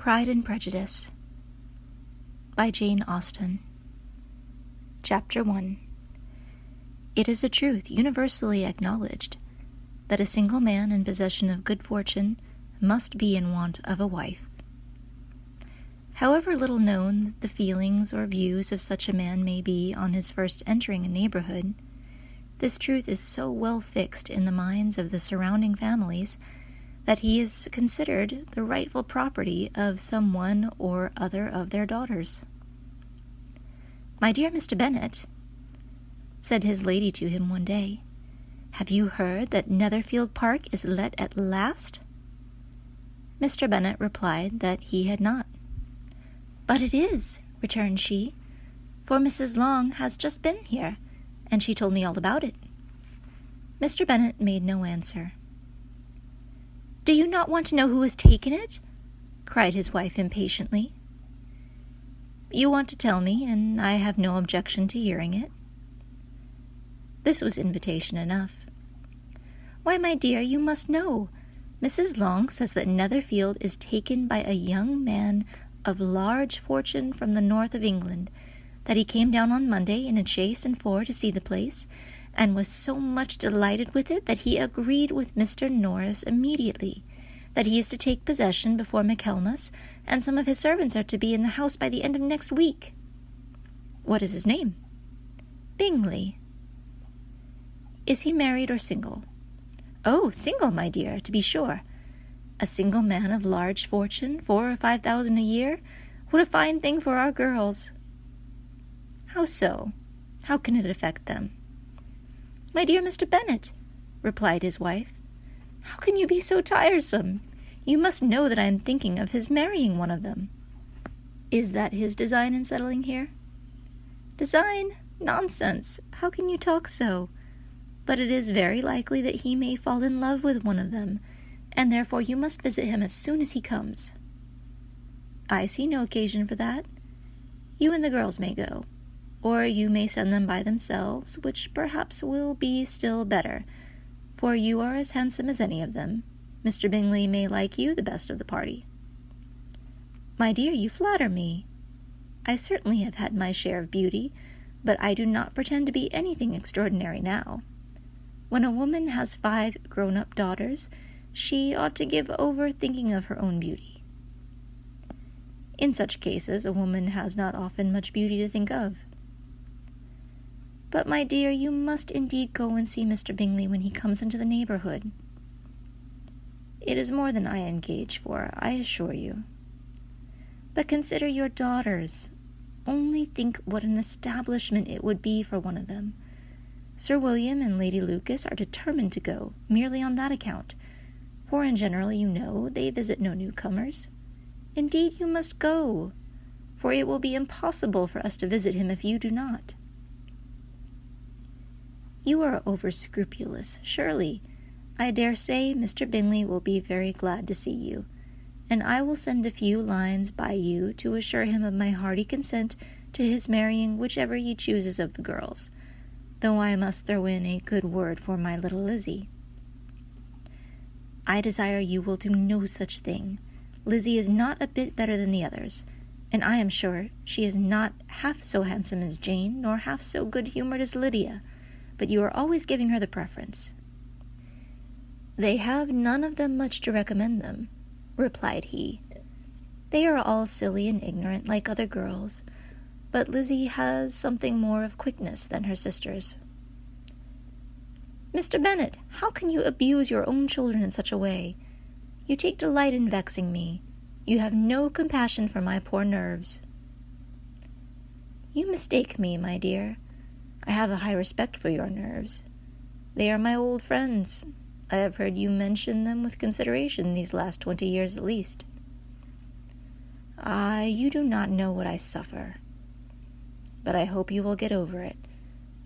Pride and Prejudice by Jane Austen. Chapter 1. It is a truth universally acknowledged that a single man in possession of good fortune must be in want of a wife. However little known the feelings or views of such a man may be on his first entering a neighborhood, this truth is so well fixed in the minds of the surrounding families that he is considered the rightful property of some one or other of their daughters. "My dear Mr. Bennet," said his lady to him one day, "have you heard that Netherfield Park is let at last?" Mr. Bennet replied that he had not. "But it is," returned she, "for Mrs. Long has just been here, and she told me all about it." Mr. Bennet made no answer. "Do you not want to know who has taken it?" cried his wife impatiently. "You want to tell me, and I have no objection to hearing it." This was invitation enough. "Why, my dear, you must know. Mrs. Long says that Netherfield is taken by a young man of large fortune from the north of England, that he came down on Monday in a chaise and four to see the place, and was so much delighted with it that he agreed with Mr. Norris immediately, that he is to take possession before Michaelmas, and some of his servants are to be in the house by the end of next week." "What is his name?" "Bingley." "Is he married or single?" "Oh, single, my dear, to be sure. A single man of large fortune, 4,000 or 5,000 a year. What a fine thing for our girls!" "How so? How can it affect them?" "My dear Mr. Bennet," replied his wife, "how can you be so tiresome? You must know that I am thinking of his marrying one of them." "Is that his design in settling here?" "Design? Nonsense! How can you talk so? But it is very likely that he may fall in love with one of them, and therefore you must visit him as soon as he comes." "I see no occasion for that. You and the girls may go, or you may send them by themselves, which perhaps will be still better, for you are as handsome as any of them. Mr. Bingley may like you the best of the party." "My dear, you flatter me. I certainly have had my share of beauty, but I do not pretend to be anything extraordinary now. When a woman has 5 grown-up daughters, she ought to give over thinking of her own beauty. In such cases, a woman has not often much beauty to think of. But, my dear, you must indeed go and see Mr. Bingley when he comes into the neighborhood." "It is more than I engage for, I assure you." "But consider your daughters. Only think what an establishment it would be for one of them. Sir William and Lady Lucas are determined to go, merely on that account, for in general, you know, they visit no newcomers. Indeed, you must go, for it will be impossible for us to visit him if you do not." "You are over-scrupulous, surely. I dare say Mr. Bingley will be very glad to see you, and I will send a few lines by you to assure him of my hearty consent to his marrying whichever he chooses of the girls, though I must throw in a good word for my little Lizzie." "I desire you will do no such thing. Lizzie is not a bit better than the others, and I am sure she is not half so handsome as Jane, nor half so good-humored as Lydia, but you are always giving her the preference." "They have none of them much to recommend them," replied he. "They are all silly and ignorant like other girls, but Lizzie has something more of quickness than her sisters." "Mr. Bennet, how can you abuse your own children in such a way? You take delight in vexing me. You have no compassion for my poor nerves." "You mistake me, my dear. I have a high respect for your nerves. They are my old friends. I have heard you mention them with consideration these last 20 years at least." "Ah, you do not know what I suffer. But I hope you will get over it,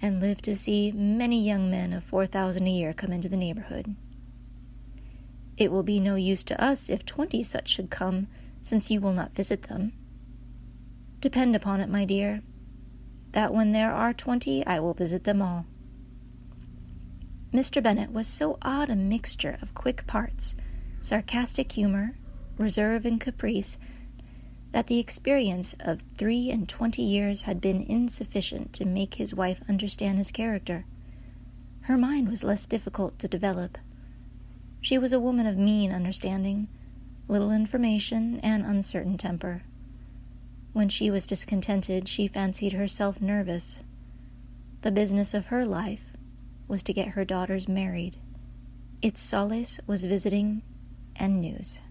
and live to see many young men of 4,000 a year come into the neighborhood. It will be no use to us if 20 such should come, since you will not visit them. Depend upon it, my dear, that when there are 20, I will visit them all." Mr. Bennet was so odd a mixture of quick parts, sarcastic humor, reserve, and caprice, that the experience of 23 years had been insufficient to make his wife understand his character. Her mind was less difficult to develop. She was a woman of mean understanding, little information, and uncertain temper. When she was discontented, she fancied herself nervous. The business of her life was to get her daughters married. Its solace was visiting and news.